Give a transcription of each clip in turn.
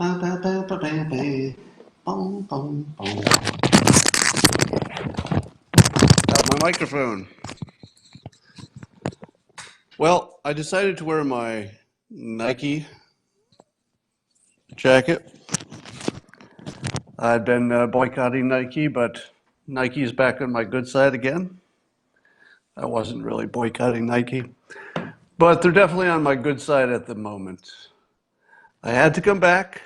Got my microphone. Well, I decided to wear my Nike jacket. I'd been boycotting Nike, but Nike's back on my good side again. I wasn't really boycotting Nike, but they're definitely on my good side at the moment. I had to come back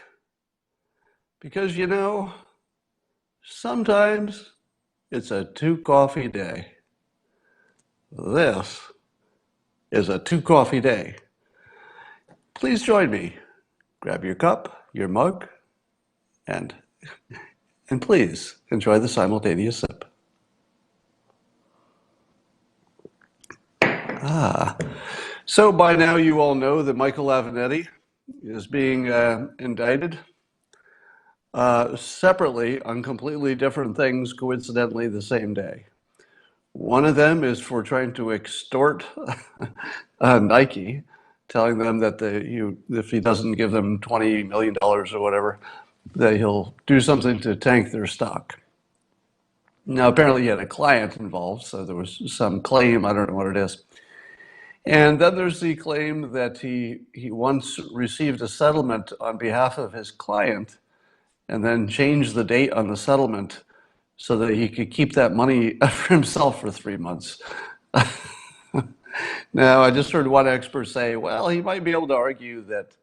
because, sometimes it's a 2 coffee day. This is a 2 coffee day. Please join me. Grab your cup, your mug, and please enjoy the simultaneous sip. So by now you all know that Michael Avenatti is being indicted separately on completely different things, coincidentally the same day. One of them is for trying to extort Nike, telling them that if he doesn't give them $20 million or whatever, that he'll do something to tank their stock. Now, apparently he had a client involved, so there was some claim, I don't know what it is. And then there's the claim that he once received a settlement on behalf of his client and then changed the date on the settlement so that he could keep that money for himself for 3 months. Now, I just heard one expert say, well, he might be able to argue that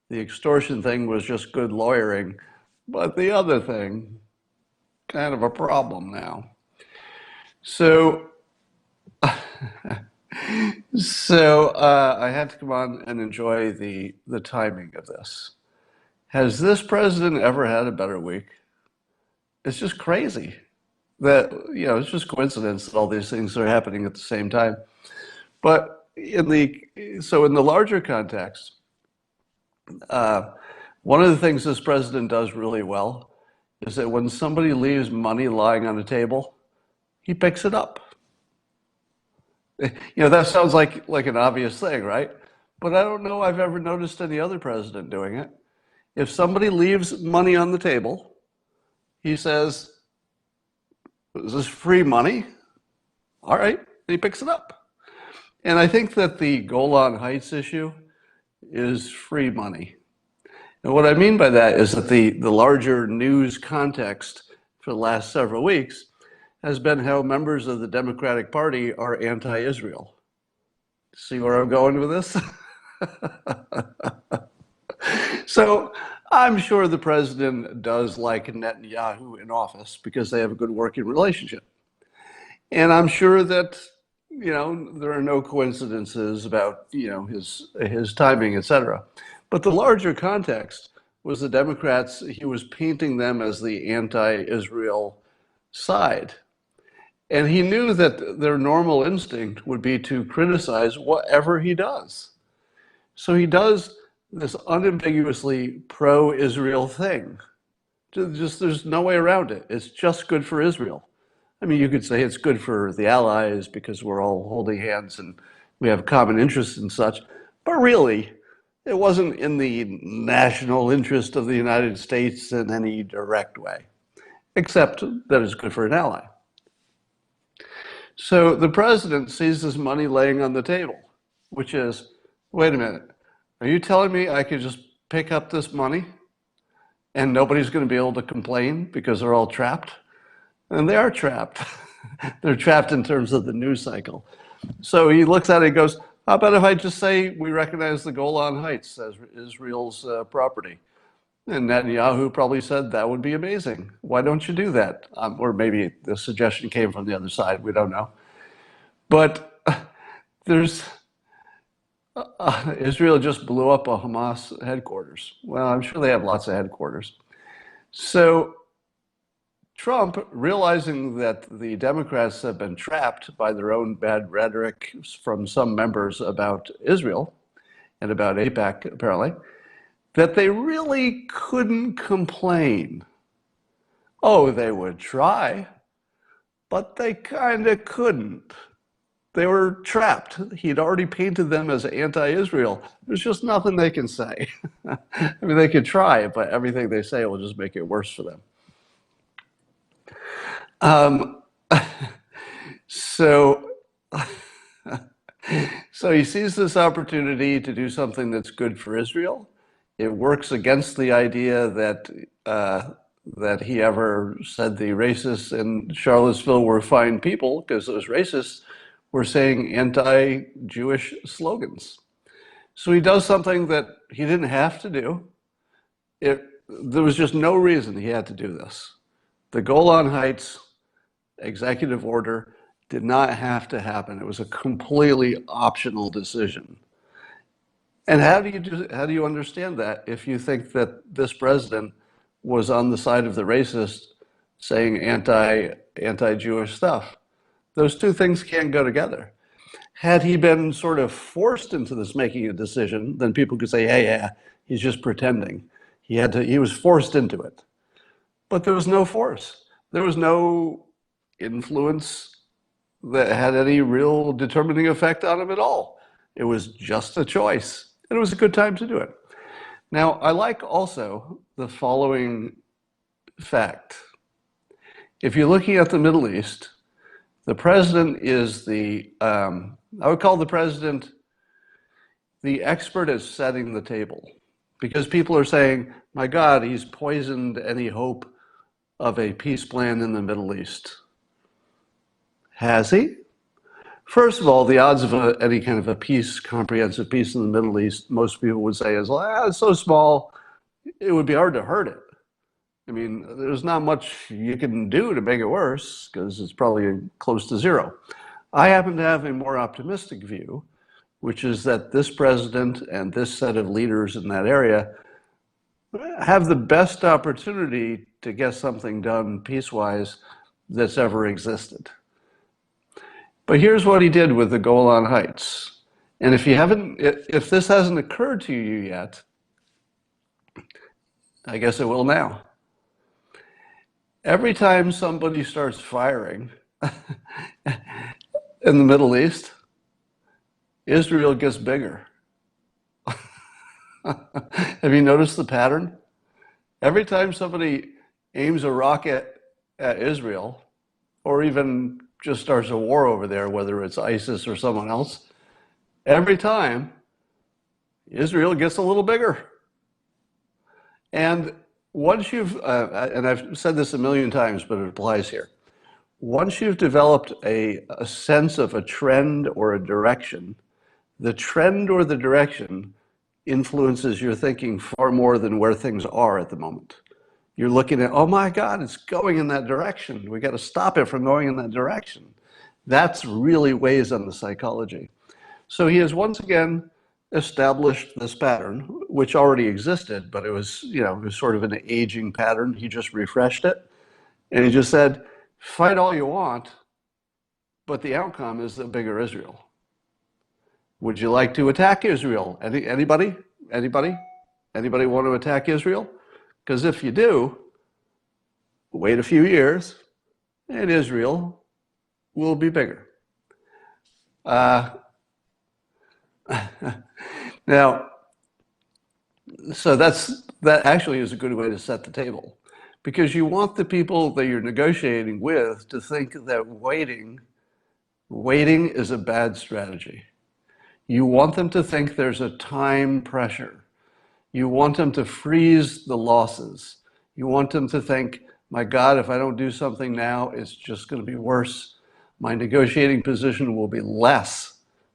the extortion thing was just good lawyering, but the other thing, kind of a problem now. So I had to come on and enjoy the timing of this. Has this president ever had a better week? It's just crazy that, it's just coincidence that all these things are happening at the same time. But in the larger context, one of the things this president does really well is that when somebody leaves money lying on a table, he picks it up. That sounds like an obvious thing, right? But I don't know I've ever noticed any other president doing it. If somebody leaves money on the table, he says, is this free money? All right, and he picks it up. And I think that the Golan Heights issue is free money. And what I mean by that is that the larger news context for the last several weeks has been how members of the Democratic Party are anti-Israel. See where I'm going with this? So I'm sure the president does like Netanyahu in office because they have a good working relationship. And I'm sure that, there are no coincidences about, his timing, et cetera. But the larger context was the Democrats, he was painting them as the anti-Israel side. And he knew that their normal instinct would be to criticize whatever he does. So he does this unambiguously pro-Israel thing. There's no way around it. It's just good for Israel. I mean, you could say it's good for the Allies because we're all holding hands and we have common interests and such. But really, it wasn't in the national interest of the United States in any direct way, except that it's good for an ally. So the president sees this money laying on the table, which is, wait a minute, are you telling me I could just pick up this money and nobody's going to be able to complain because they're all trapped? And they are trapped. They're trapped in terms of the news cycle. So he looks at it and goes, how about if I just say we recognize the Golan Heights as Israel's property? And Netanyahu probably said that would be amazing. Why don't you do that? Or maybe the suggestion came from the other side. We don't know. But Israel just blew up a Hamas headquarters. Well, I'm sure they have lots of headquarters. So Trump, realizing that the Democrats have been trapped by their own bad rhetoric from some members about Israel and about AIPAC, apparently, that they really couldn't complain. Oh, they would try, but they kind of couldn't. They were trapped. He'd already painted them as anti-Israel. There's just nothing they can say. I mean, they could try, but everything they say will just make it worse for them. Um, so, so he sees this opportunity to do something that's good for Israel. It works against the idea that he ever said the racists in Charlottesville were fine people, because those racists were saying anti-Jewish slogans. So he does something that he didn't have to do. There was just no reason he had to do this. The Golan Heights executive order did not have to happen. It was a completely optional decision. And how do you understand that if you think that this president was on the side of the racist saying anti-Jewish stuff? Those two things can't go together. Had he been sort of forced into this making a decision, then people could say, hey, yeah, he's just pretending. He was forced into it. But there was no force. There was no influence that had any real determining effect on him at all. It was just a choice, and it was a good time to do it. Now, I like also the following fact. If you're looking at the Middle East, the president is I would call the president the expert at setting the table, because people are saying, my God, he's poisoned any hope of a peace plan in the Middle East. Has he? First of all, the odds of any kind of a peace, comprehensive peace in the Middle East, most people would say is, well, it's so small, it would be hard to hurt it. I mean, there's not much you can do to make it worse, because it's probably close to zero. I happen to have a more optimistic view, which is that this president and this set of leaders in that area have the best opportunity to get something done peace-wise that's ever existed. But here's what he did with the Golan Heights. And if this hasn't occurred to you yet, I guess it will now. Every time somebody starts firing in the Middle East, Israel gets bigger. Have you noticed the pattern? Every time somebody aims a rocket at Israel, or even just starts a war over there, whether it's ISIS or someone else, every time Israel gets a little bigger. And once and I've said this a million times, but it applies here. Once you've developed a sense of a trend or a direction, the trend or the direction influences your thinking far more than where things are at the moment. You're looking at, oh my God, it's going in that direction. We got to stop it from going in that direction. That's really weighs on the psychology. So he has once again established this pattern, which already existed, but it was sort of an aging pattern. He just refreshed it. And he just said, fight all you want, but the outcome is the bigger Israel. Would you like to attack Israel? Anybody? Anybody want to attack Israel? Because if you do, wait a few years, and Israel will be bigger. Now, so that actually is a good way to set the table, because you want the people that you're negotiating with to think that waiting is a bad strategy. You want them to think there's a time pressure. You want them to freeze the losses. You want them to think, my God, if I don't do something now, it's just going to be worse. My negotiating position will be less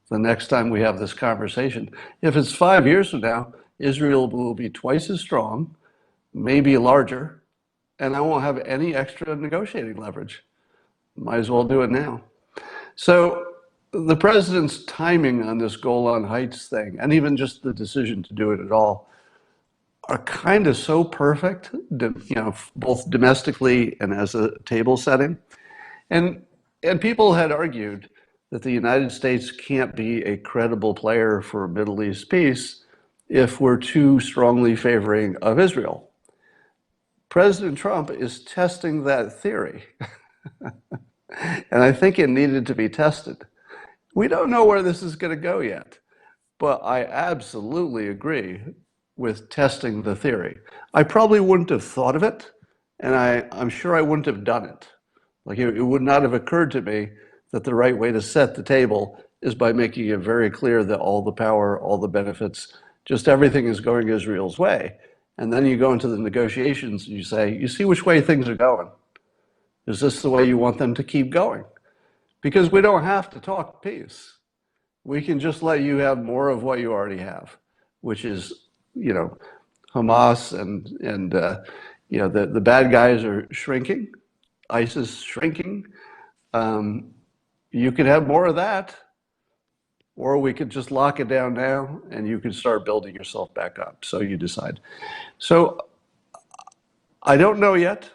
the next time we have this conversation. If it's 5 years from now, Israel will be twice as strong, maybe larger, and I won't have any extra negotiating leverage. Might as well do it now. So the president's timing on this Golan Heights thing, and even just the decision to do it at all, are kind of so perfect, both domestically and as a table setting. And people had argued that the United States can't be a credible player for Middle East peace if we're too strongly favoring of Israel. President Trump is testing that theory. And I think it needed to be tested. We don't know where this is going to go yet, but I absolutely agree with testing the theory. I probably wouldn't have thought of it, and I'm sure I wouldn't have done it. Like it would not have occurred to me that the right way to set the table is by making it very clear that all the power, all the benefits, just everything is going Israel's way. And then you go into the negotiations and you say, you see which way things are going. Is this the way you want them to keep going? Because we don't have to talk peace. We can just let you have more of what you already have, which is, Hamas and the bad guys are shrinking, ISIS shrinking. You could have more of that, or we could just lock it down now and you can start building yourself back up. So you decide. So I don't know yet,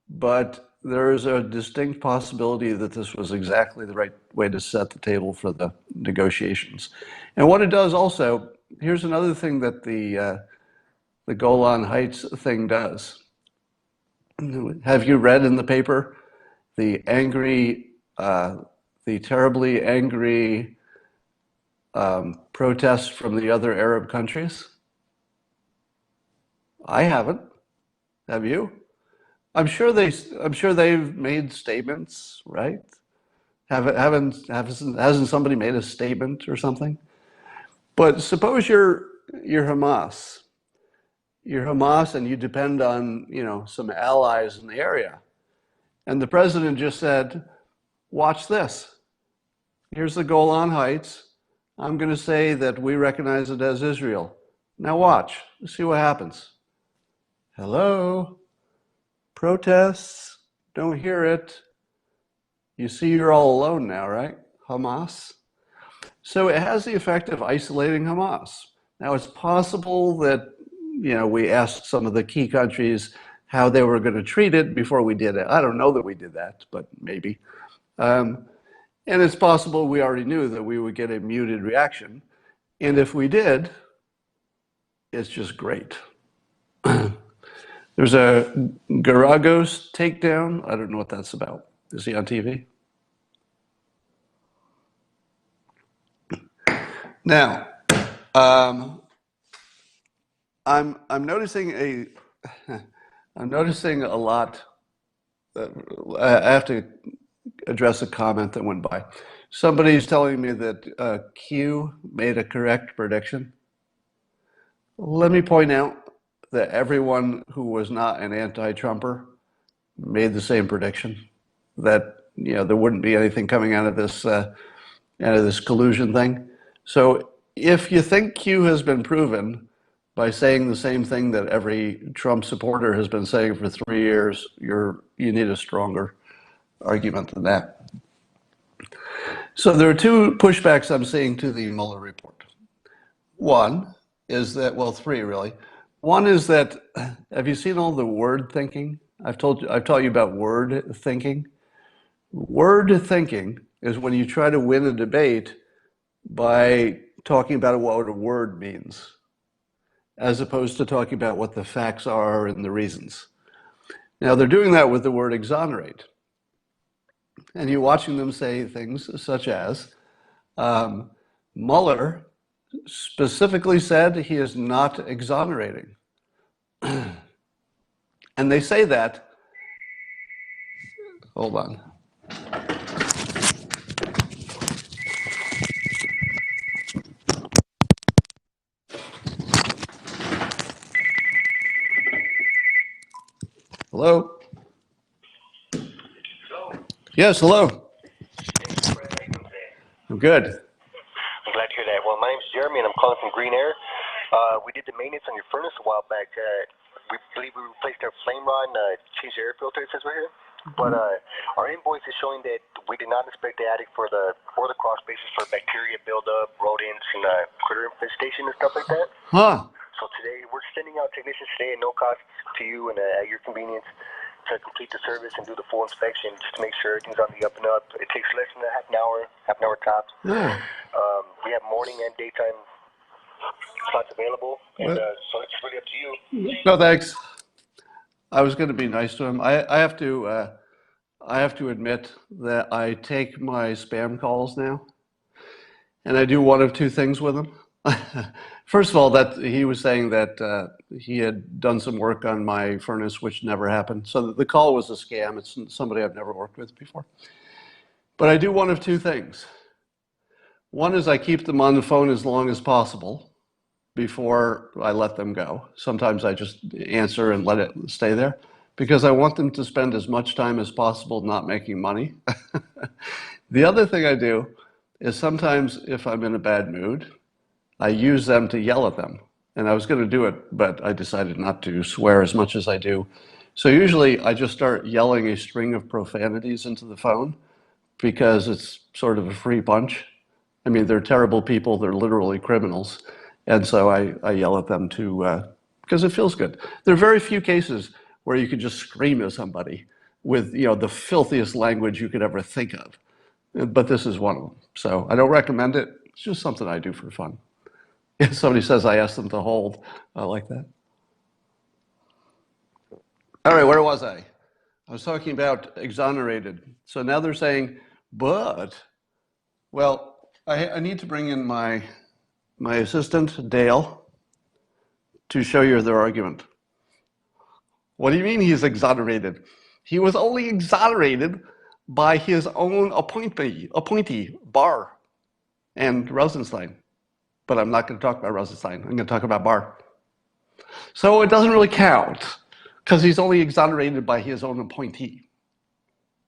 but there is a distinct possibility that this was exactly the right way to set the table for the negotiations. And what it does also, here's another thing that the Golan Heights thing does. Have you read in the paper the terribly angry protests from the other Arab countries? I haven't. Have you? I'm sure they've made statements, right? Hasn't somebody made a statement or something? But suppose you're Hamas. You're Hamas and you depend on, some allies in the area. And the president just said, watch this. Here's the Golan Heights. I'm going to say that we recognize it as Israel. Now watch. See what happens. Hello? Protests? Don't hear it. You see you're all alone now, right? Hamas. So it has the effect of isolating Hamas. Now it's possible that, we asked some of the key countries how they were going to treat it before we did it. I don't know that we did that, but maybe. And it's possible we already knew that we would get a muted reaction. And if we did, it's just great. There's a Garagos takedown. I don't know what that's about. Is he on TV? Now, I'm noticing I'm noticing a lot. I have to address a comment that went by. Somebody's telling me that Q made a correct prediction. Let me point out that everyone who was not an anti-Trumper made the same prediction, that there wouldn't be anything coming out of this collusion thing. So if you think Q has been proven by saying the same thing that every Trump supporter has been saying for 3 years, you need a stronger argument than that. So there are two pushbacks I'm seeing to the Mueller report. One is that, well, three really. One is that, have you seen all the word thinking? I've taught you about word thinking. Word thinking is when you try to win a debate by talking about what a word means, as opposed to talking about what the facts are and the reasons. Now they're doing that with the word exonerate. And you're watching them say things such as, Mueller specifically said he is not exonerating. And they say that, hold on. Hello? Hello. Yes, hello. I'm good. I'm glad to hear that. Well, my name's Jeremy, and I'm calling from Green Air. We did the maintenance on your furnace a while back. We believe we replaced our flame rod and changed the air filter since we're here. But our invoice is showing that we did not inspect the attic for the crawl spaces for bacteria buildup, rodents, and critter infestation and stuff like that. Huh. So today, we're sending out technicians today at no cost to you and at your convenience to complete the service and do the full inspection just to make sure everything's on the up and up. It takes less than half an hour tops. Yeah. We have morning and daytime slots available, and so it's really up to you. No, thanks. I was going to be nice to him. I have to I have to admit that I take my spam calls now, and I do one of two things with them. First of all, that he was saying that he had done some work on my furnace, which never happened. So the call was a scam. It's somebody I've never worked with before. But I do one of two things. One is I keep them on the phone as long as possible before I let them go. Sometimes I just answer and let it stay there because I want them to spend as much time as possible not making money. The other thing I do is sometimes if I'm in a bad mood, I use them to yell at them. And I was going to do it, but I decided not to swear as much as I do. So usually I just start yelling a string of profanities into the phone because it's sort of a free punch. I mean, they're terrible people. They're literally criminals. And so I yell at them too, because it feels good. There are very few cases where you can just scream at somebody with, you know, the filthiest language you could ever think of. But this is one of them. So I don't recommend it. It's just something I do for fun. If somebody says I asked them to hold, I like that. All right, where was I? I was talking about exonerated. So now they're saying, but, well, I need to bring in my assistant, Dale, to show you their argument. What do you mean he's exonerated? He was only exonerated by his own appointee, Barr and Rosenstein. But I'm not going to talk about Rosenstein. I'm going to talk about Barr. So it doesn't really count because he's only exonerated by his own appointee,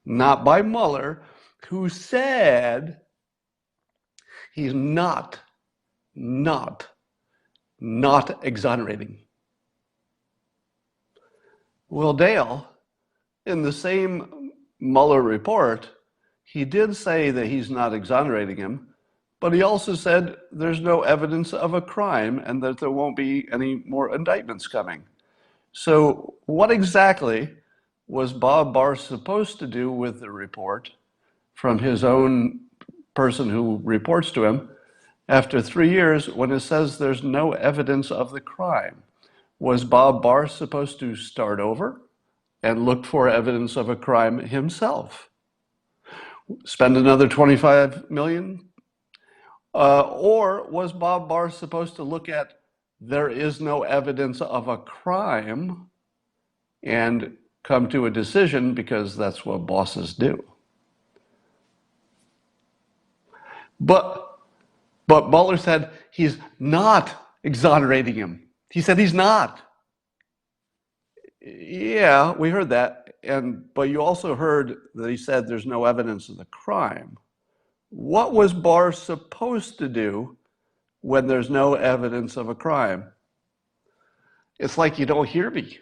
not by Mueller, who said he's not exonerating. Well, Dale, in the same Mueller report, he did say that he's not exonerating him, but he also said there's no evidence of a crime and that there won't be any more indictments coming. So what exactly was Bob Barr supposed to do with the report from his own person who reports to him after 3 years when it says there's no evidence of the crime? Was Bob Barr supposed to start over and look for evidence of a crime himself? Spend another $25 million? Or was Bob Barr supposed to look at there is no evidence of a crime and come to a decision because that's what bosses do? But Mueller said he's not exonerating him. He said he's not. Yeah, we heard that. But you also heard that he said there's no evidence of the crime. What was Barr supposed to do when there's no evidence of a crime? It's like you don't hear me.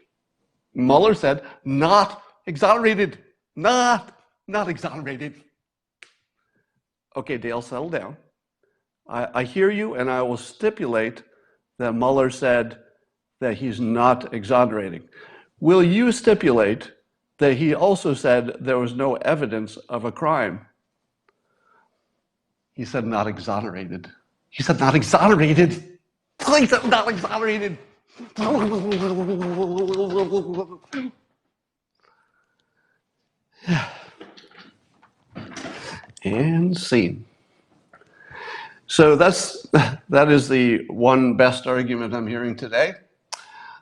Mueller said, not exonerated, not exonerated. Okay, Dale, settle down. I hear you, and I will stipulate that Mueller said that he's not exonerating. Will you stipulate that he also said there was no evidence of a crime? He said not exonerated. He said not exonerated. He said not exonerated. And scene. So that is the one best argument I'm hearing today.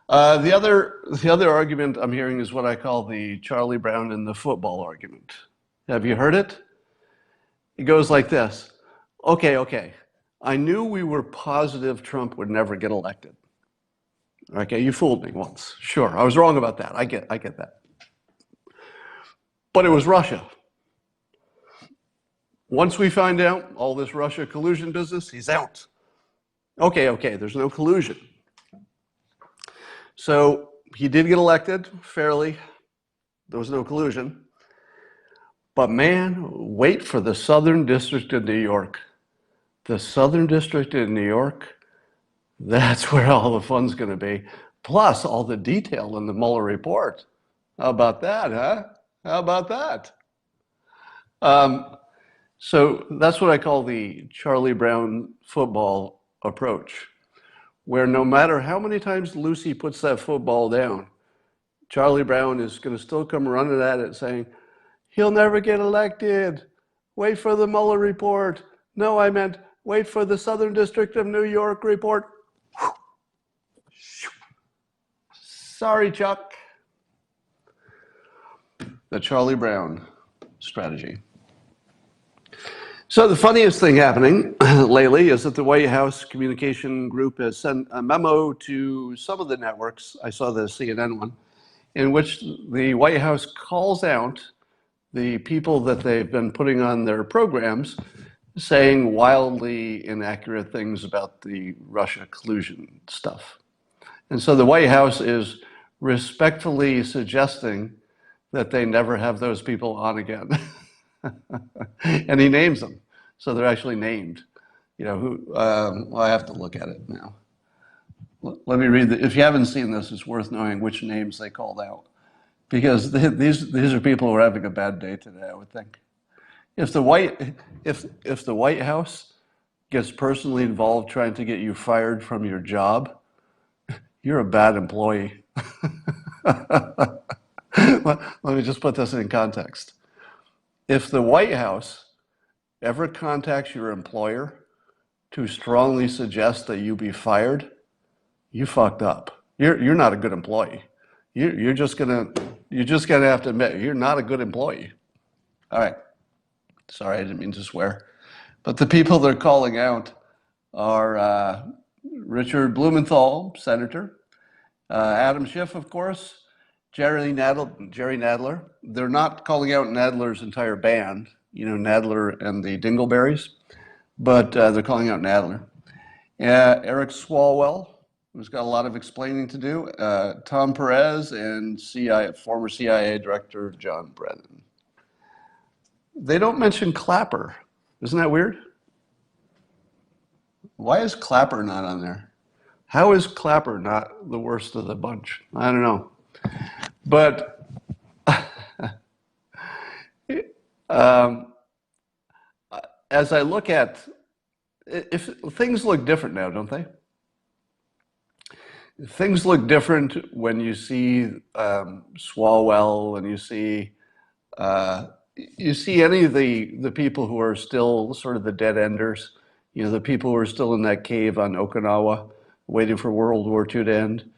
The other argument I'm hearing is what I call the Charlie Brown and the football argument. Have you heard it? It goes like this. Okay. I knew we were positive Trump would never get elected. Okay, you fooled me once. Sure, I was wrong about that. I get that. But it was Russia. Once we find out all this Russia collusion business, he's out. Okay, there's no collusion. So he did get elected fairly. There was no collusion. But man, wait for the Southern District of New York. The Southern District of New York, that's where all the fun's going to be. Plus all the detail in the Mueller report. How about that, huh? How about that? So that's what I call the Charlie Brown football approach, where no matter how many times Lucy puts that football down, Charlie Brown is going to still come running at it saying, He'll never get elected. Wait for the Mueller report. No, I meant wait for the Southern District of New York report. Sorry, Chuck. The Charlie Brown strategy. So the funniest thing happening lately is that the White House communication group has sent a memo to some of the networks. I saw the CNN one, in which the White House calls out the people that they've been putting on their programs, saying wildly inaccurate things about the Russia collusion stuff. And so the White House is respectfully suggesting that they never have those people on again. And he names them. So they're actually named. You know, who, well, I have to look at it now. Let me read if you haven't seen this, it's worth knowing which names they called out. Because these are people who are having a bad day today, I would think. If the White House gets personally involved trying to get you fired from your job, you're a bad employee. Let me just put this in context. If the White House ever contacts your employer to strongly suggest that you be fired, you fucked up. You're not a good employee. You're just gonna have to admit you're not a good employee. All right. Sorry, I didn't mean to swear. But the people they're calling out are Richard Blumenthal, Senator, Adam Schiff, of course, Jerry Nadler. They're not calling out Nadler's entire band, you know, Nadler and the Dingleberries, but they're calling out Nadler. Eric Swalwell, who's got a lot of explaining to do, Tom Perez, and former CIA Director John Brennan. They don't mention Clapper. Isn't that weird? Why is Clapper not on there? How is Clapper not the worst of the bunch? I don't know. But as I look at, if things look different now, don't they? Things look different when you see Swalwell and you see any of the people who are still sort of the dead enders, you know, the people who are still in that cave on Okinawa waiting for World War II to end.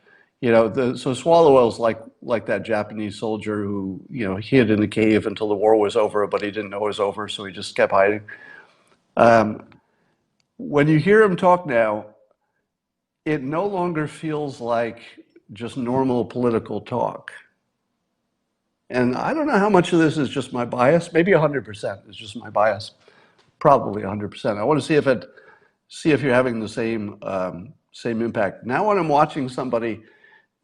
You know, so Swalwell's like that Japanese soldier who, you know, hid in a cave until the war was over, but he didn't know it was over, so he just kept hiding. When you hear him talk now, it no longer feels like just normal political talk. And I don't know how much of this is just my bias. Maybe 100% is just my bias. Probably 100%. I want to see if you're having the same impact. Now when I'm watching somebody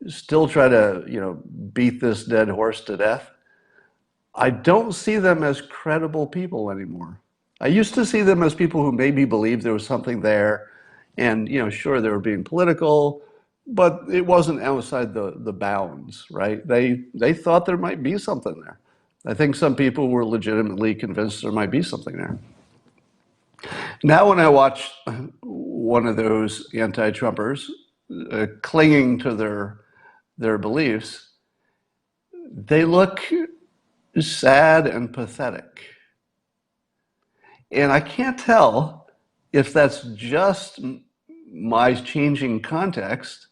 still try to, you know, beat this dead horse to death, I don't see them as credible people anymore. I used to see them as people who maybe believed there was something there, and, you know, sure, they were being political, but it wasn't outside the bounds, right? They thought there might be something there. I think some people were legitimately convinced there might be something there. Now when I watch one of those anti-Trumpers clinging to their beliefs, they look sad and pathetic. And I can't tell if that's just my changing context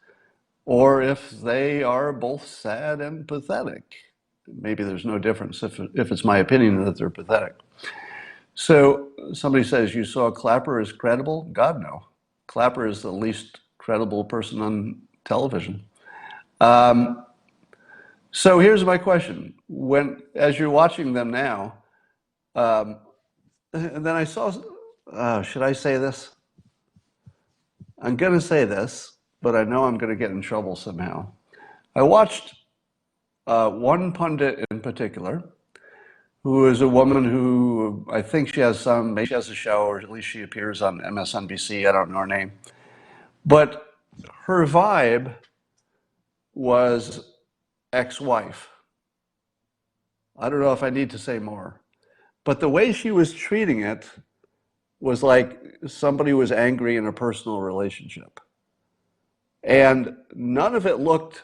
or if they are both sad and pathetic. Maybe there's no difference if it's my opinion that they're pathetic. So somebody says, you saw Clapper as credible? God, no. Clapper is the least credible person on television. So here's my question. As you're watching them now, and then I saw, should I say this? I'm going to say this, but I know I'm going to get in trouble somehow. I watched one pundit in particular, who is a woman who I think maybe she has a show, or at least she appears on MSNBC. I don't know her name. But her vibe was ex-wife. I don't know if I need to say more. But the way she was treating it was like somebody was angry in a personal relationship. And none of it looked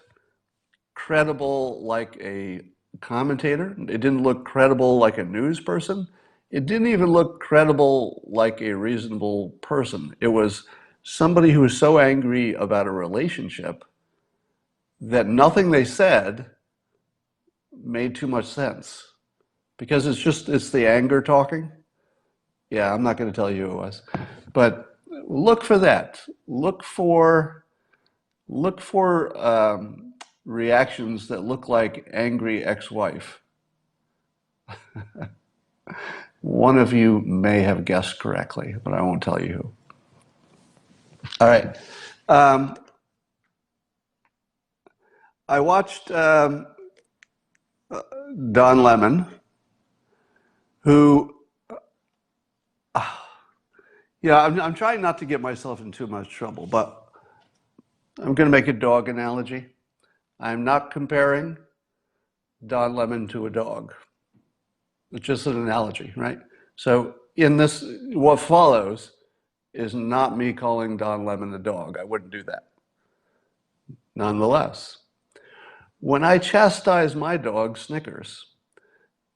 credible, like a commentator. It didn't look credible like a news person. It didn't even look credible like a reasonable person. It was somebody who was so angry about a relationship that nothing they said made too much sense. Because it's the anger talking. Yeah, I'm not going to tell you who it was. But look for that. Look for reactions that look like angry ex-wife. One of you may have guessed correctly, but I won't tell you who. All right. I watched Don Lemon, who, yeah, I'm trying not to get myself in too much trouble, but I'm going to make a dog analogy. I'm not comparing Don Lemon to a dog. It's just an analogy, right? So in this, what follows is not me calling Don Lemon a dog. I wouldn't do that. Nonetheless, when I chastise my dog, Snickers,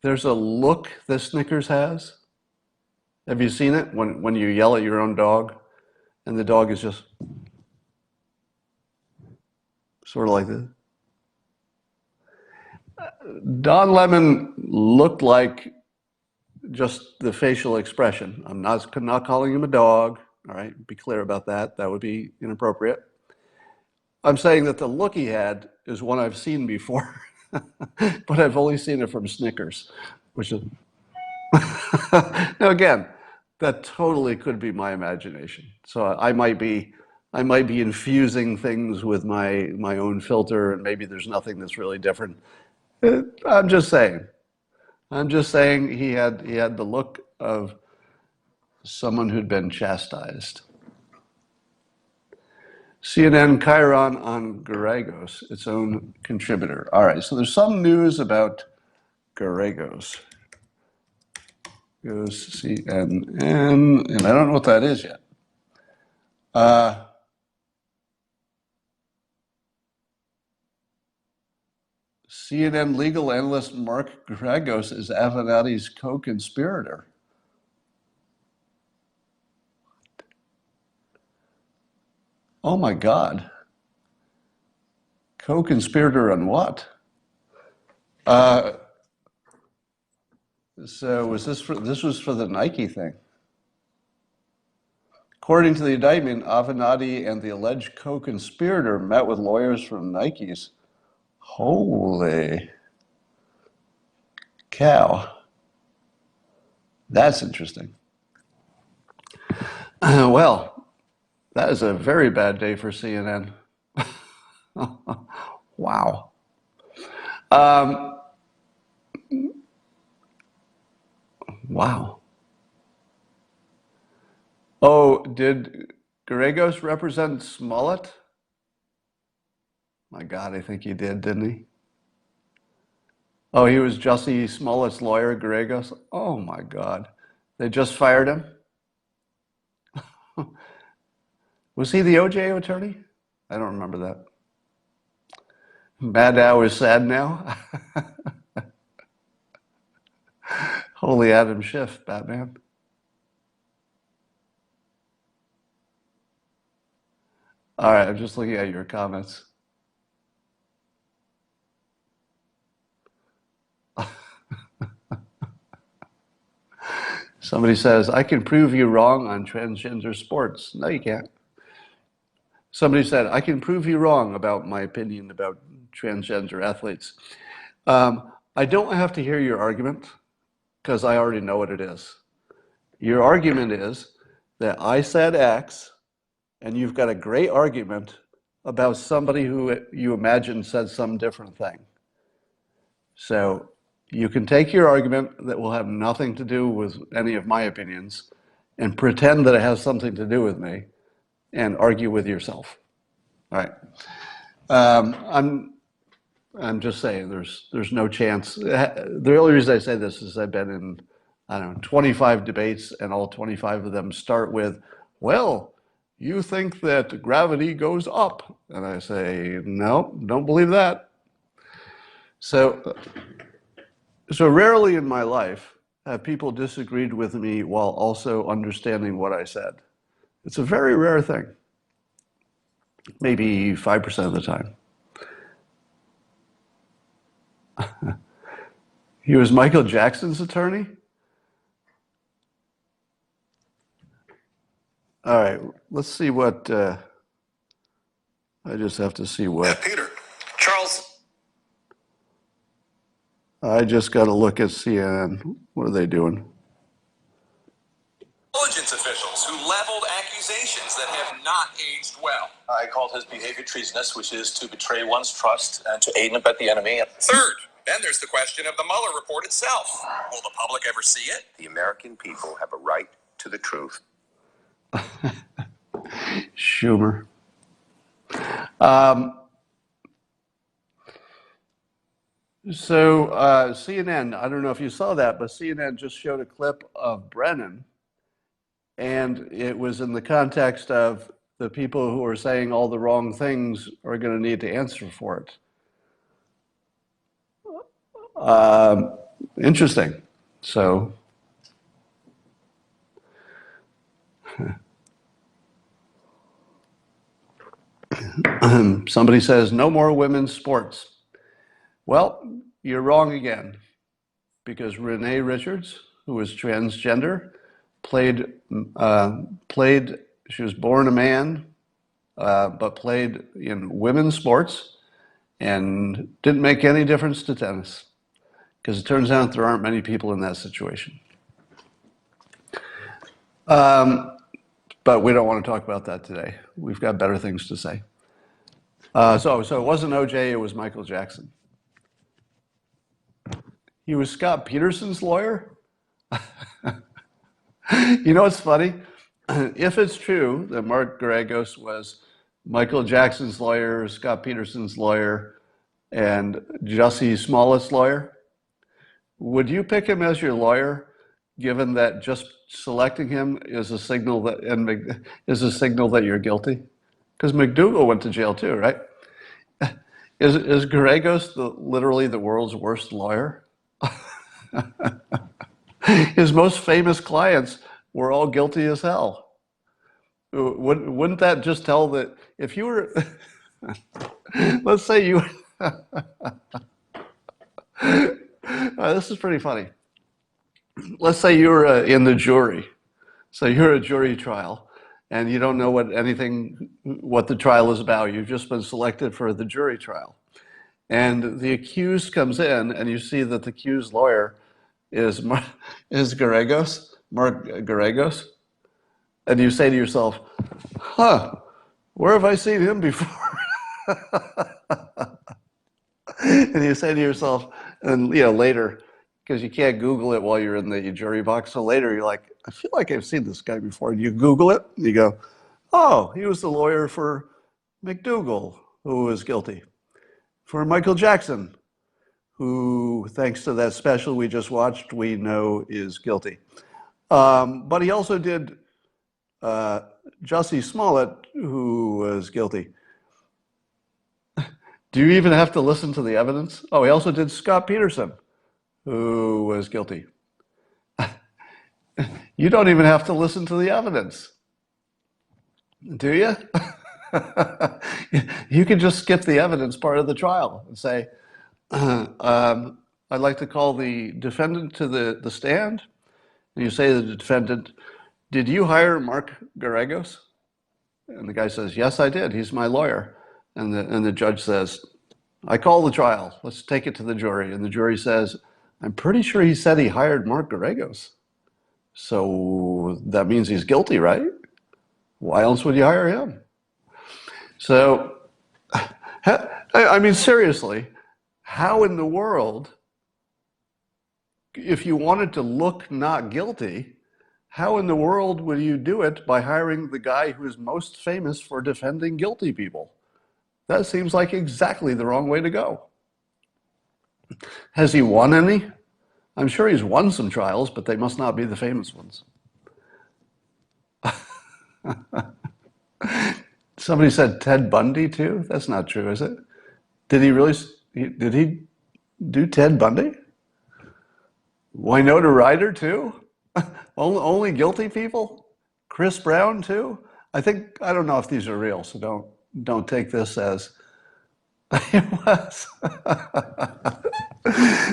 there's a look that Snickers has. Have you seen it? When you yell at your own dog and the dog is just sort of like this. Don Lemon looked like just the facial expression. I'm not calling him a dog, all right? Be clear about that. That would be inappropriate. I'm saying that the look he had is one I've seen before, but I've only seen it from Snickers, which is... Now again, that totally could be my imagination. So I might be infusing things with my own filter, and maybe there's nothing that's really different. I'm just saying. He had the look of someone who'd been chastised. CNN Chiron on Garagos, its own contributor. All right, so there's some news about Garagos. Goes CNN, and I don't know what that is yet. CNN legal analyst Mark Garagos is Avenatti's co-conspirator. Oh my God. Co-conspirator on what? So this was for the Nike thing. According to the indictment, Avenatti and the alleged co-conspirator met with lawyers from Nike's. Holy cow. That's interesting. Well, that is a very bad day for CNN. Wow. Wow. Oh, did Garagos represent Smollett? My God, I think he did, didn't he? Oh, he was Jussie Smollett's lawyer, Garagos? Oh my God. They just fired him? Was he the OJ attorney? I don't remember that. Maddow is sad now. Holy Adam Schiff, Batman. All right, I'm just looking at your comments. Somebody says, I can prove you wrong on transgender sports. No, you can't. Somebody said, I can prove you wrong about my opinion about transgender athletes. I don't have to hear your argument because I already know what it is. Your argument is that I said X, and you've got a great argument about somebody who you imagine said some different thing. So you can take your argument that will have nothing to do with any of my opinions and pretend that it has something to do with me and argue with yourself. All right. I'm just saying there's no chance. The only reason I say this is I've been in, I don't know, 25 debates, and all 25 of them start with, well, you think that gravity goes up. And I say, no, don't believe that. So, so rarely in my life have people disagreed with me while also understanding what I said. It's a very rare thing. Maybe 5% of the time. He was Michael Jackson's attorney? All right, let's see what, I just have to see what. Peter, Charles. I just got to look at CNN. What are they doing? Intelligence officials who leveled accusations that have not aged well. I called his behavior treasonous, which is to betray one's trust and to aid and abet the enemy. Third, then there's the question of the Mueller report itself. Will the public ever see it? The American people have a right to the truth. Schumer. So CNN, I don't know if you saw that, but CNN just showed a clip of Brennan, and it was in the context of the people who are saying all the wrong things are going to need to answer for it. Interesting. So, somebody says, no more women's sports. Well, you're wrong again, because Renee Richards, who was transgender, played, she was born a man, but played in women's sports and didn't make any difference to tennis, because it turns out there aren't many people in that situation. But we don't want to talk about that today. We've got better things to say. So it wasn't OJ, it was Michael Jackson. He was Scott Peterson's lawyer. You know what's funny? If it's true that Mark Garagos was Michael Jackson's lawyer, Scott Peterson's lawyer, and Jussie Smollett's lawyer, would you pick him as your lawyer, given that just selecting him is a signal that you're guilty? Because McDougal went to jail too, right? Is Garagos literally the world's worst lawyer? His most famous clients were all guilty as hell. Wouldn't that just tell that if you were, let's say you, this is pretty funny. Let's say you were in the jury. So you're a jury trial and you don't know what the trial is about. You've just been selected for the jury trial. And the accused comes in and you see that the accused lawyer is Garagos, Mark Garagos. And you say to yourself, where have I seen him before? And you say to yourself, and later, because you can't Google it while you're in the jury box, so later you're like, I feel like I've seen this guy before. And you Google it, and you go, oh, he was the lawyer for McDougal, who was guilty. For Michael Jackson, who, thanks to that special we just watched, we know is guilty. But he also did Jussie Smollett, who was guilty. Do you even have to listen to the evidence? Oh, he also did Scott Peterson, who was guilty. You don't even have to listen to the evidence, do you? You can just skip the evidence part of the trial and say, I'd like to call the defendant to the stand. And you say to the defendant, did you hire Mark Garagos? And the guy says, yes, I did. He's my lawyer. And the judge says, I call the trial. Let's take it to the jury. And the jury says, I'm pretty sure he said he hired Mark Garagos. So that means he's guilty, right? Why else would you hire him? So, I mean, seriously, how in the world, if you wanted to look not guilty, how in the world would you do it by hiring the guy who's most famous for defending guilty people? That seems like exactly the wrong way to go. Has he won any? I'm sure he's won some trials, but they must not be the famous ones. Somebody said Ted Bundy too? That's not true, is it? Did he really? Did he Do Ted Bundy? Winona Ryder too? Only guilty people? Chris Brown too? I don't know if these are real, so don't take this as it was.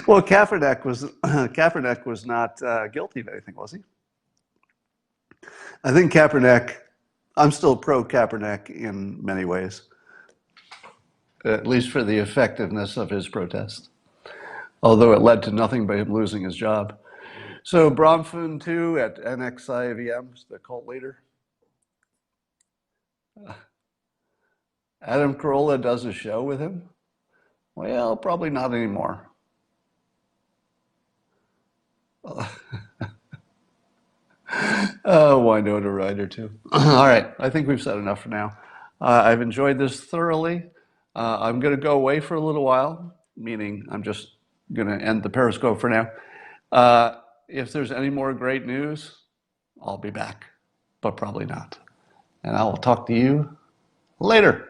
Well, Kaepernick was not guilty of anything, was he? I think I'm still pro Kaepernick in many ways, at least for the effectiveness of his protest, although it led to nothing but him losing his job. So Bronfman too at NXIVM, the cult leader. Adam Carolla does a show with him? Well, probably not anymore. Winona Ryder too. All right, I think we've said enough for now. I've enjoyed this thoroughly. I'm going to go away for a little while, meaning I'm just going to end the Periscope for now. If there's any more great news, I'll be back, but probably not. And I will talk to you later.